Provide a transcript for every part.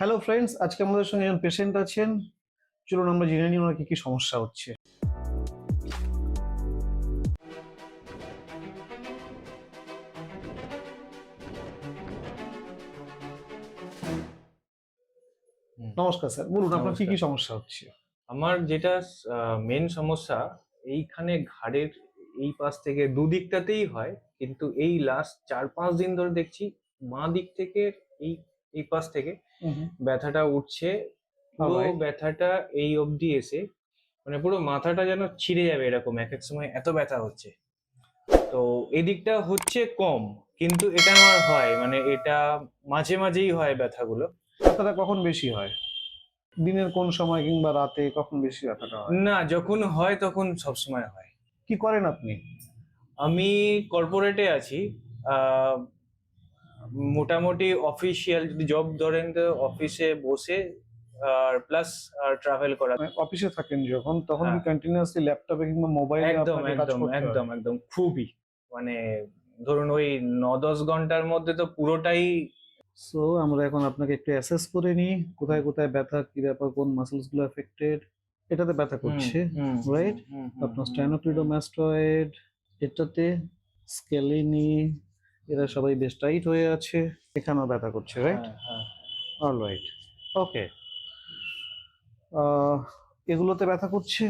Hello friends, আজকে আমাদের সঙ্গে একজন পেশেন্ট আছেন। চলুন আমরা জেনে নিই ওনার কি কি সমস্যা হচ্ছে। নমস্কার স্যার, বলুন আপনার কি কি নমস্কার। সমস্যা হচ্ছে? আমার যেটা মেন সমস্যা এইখানে ঘাড়ের এই পাশ থেকে দুদিকটাতেই হয়, কিন্তু এই লাস্ট 4-5 দিন ধরে দেখছি বাঁ দিক থেকে এই এই পাশ থেকে ব্যথাটা উঠছে। পুরো অলরাইট। ব্যথাটা এই অবধি এসে মানে পুরো মাথাটা যেন ছিঁড়ে যাবে এরকম এক এক সময় এত ব্যথা হচ্ছে। তো এদিকটা হচ্ছে কম, কিন্তু এটা আমার হয় মানে এটা মাঝে মাঝেই হয় ব্যথাগুলো। ব্যথাটা কখন বেশি হয়? দিনের কোন সময় কিংবা রাতে কখন বেশি ব্যথাটা হয়? না, যখন হয় তখন সবসময় হয়। কি করেন আপনি? আমি কর্পোরেটে আছি। আহ, মোটামুটি অফিসিয়াল যদি জব ধরেন তো অফিসে বসে আর প্লাস ট্রাভেল করা। মানে অফিসে থাকেন যখন, তখন কি হ্যাঁ, কন্টিনিউয়াসলি ল্যাপটপে কিংবা মোবাইলে একদম আপনাকে কাজ একদম করতে হয়? একদম একদম খুবই মানে ধরুন ওই 9-10 ঘন্টার মধ্যে তো পুরোটাই। সো আমরা এখন আপনাকে একটু অ্যাসেস করে নিই কোথায় কোথায় ব্যথা, কি ব্যাপার, কোন মাসেলস গুলো এফেক্টেড। এটাতে ব্যথা হুম করছে, হুম হুম রাইট? হুম হুম আপনার হুম হুম স্টাইনোক্লিডোমাস্টয়েড, এটাতে স্কেলিনি, এরা সবাই বেশ টাইট হয়ে আছে। এখানেও ব্যথা করছে, রাইট? হ্যাঁ হ্যাঁ। অলরাইট, ওকে। এগুলোতে ব্যথা করছে।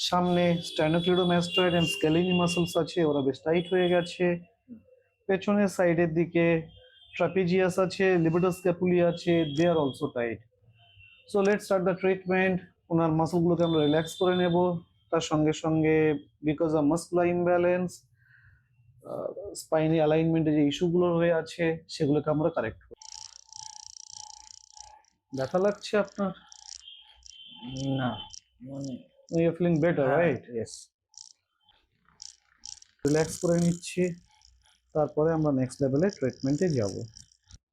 সামনে স্টাইনোক্লিডোমাস্টয়েড এন্ড স্কেলিনি মাসেলস আছে, ওরা বেশ টাইট হয়ে গেছে। পেছনের সাইডের দিকে ট্রাপিজিয়াস আছে, লিবিডোস্ক্যাপুলি আছে, they are also tight. So let's start the treatment. ওনার মাসলগুলোকে আমরা রিল্যাক্স করে নেব। তার সঙ্গে সঙ্গে because of muscular imbalance, spinal অ্যালাইনমেন্টে যে ইস্যুগুলো হয়ে আছে সেগুলোকে আমরা কারেক্ট করব। ব্যথা লাগছে আপনার? না মানে ইউ আর ফিলিং বেটার, হ্যাঁ, রাইট? ইয়েস। রিল্যাক্স করে নিচ্ছি, তারপরে আমরা নেক্সট লেভেলে ট্রিটমেন্টে যাব।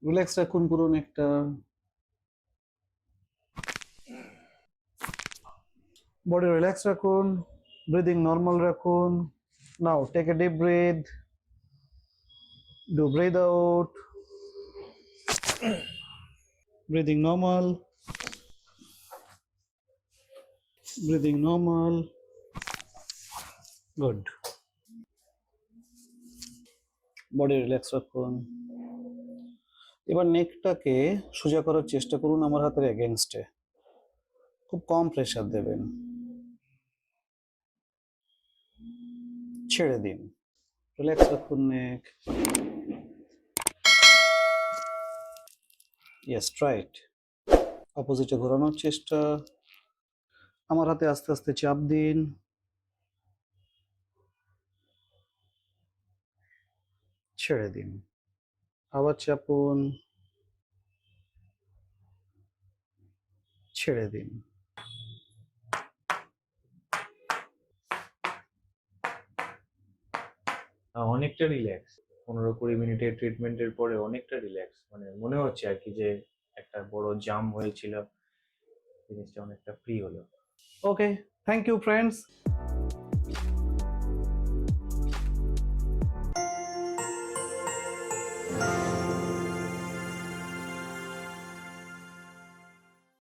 রিল্যাক্স রাখুন, করুন একটা। বডি রিল্যাক্স রাখুন, ব্রিদিং নর্মাল রাখুন। Now take a deep breath, do breathe out, breathing normal, breathing normal, good. Body relax রাখুন। এবার নেকটাকে সোজা করার চেষ্টা করুন আমার হাতের এগেনস্টে। খুব কম প্রেসার দেবেন, ছেড়ে দিন। রিল্যাক্স রাখুন নেক। Yes, right. অপোজিটে ঘোরানোর চেষ্টা। আমার হাতে আস্তে আস্তে চাপ দিন, ছেড়ে দিন। আবার চাপুন, ছেড়ে দিন। অনেকটা রিল্যাক্স। 15-20 মিনিটের ট্রিটমেন্টের পরে অনেকটা রিল্যাক্স, মানে মনে হচ্ছে আর কি যে একটা বড় জাম হয়েছিল, জিনিসটা অনেকটা ফ্রি হলো। ওকে, থ্যাংক ইউ ফ্রেন্ডস।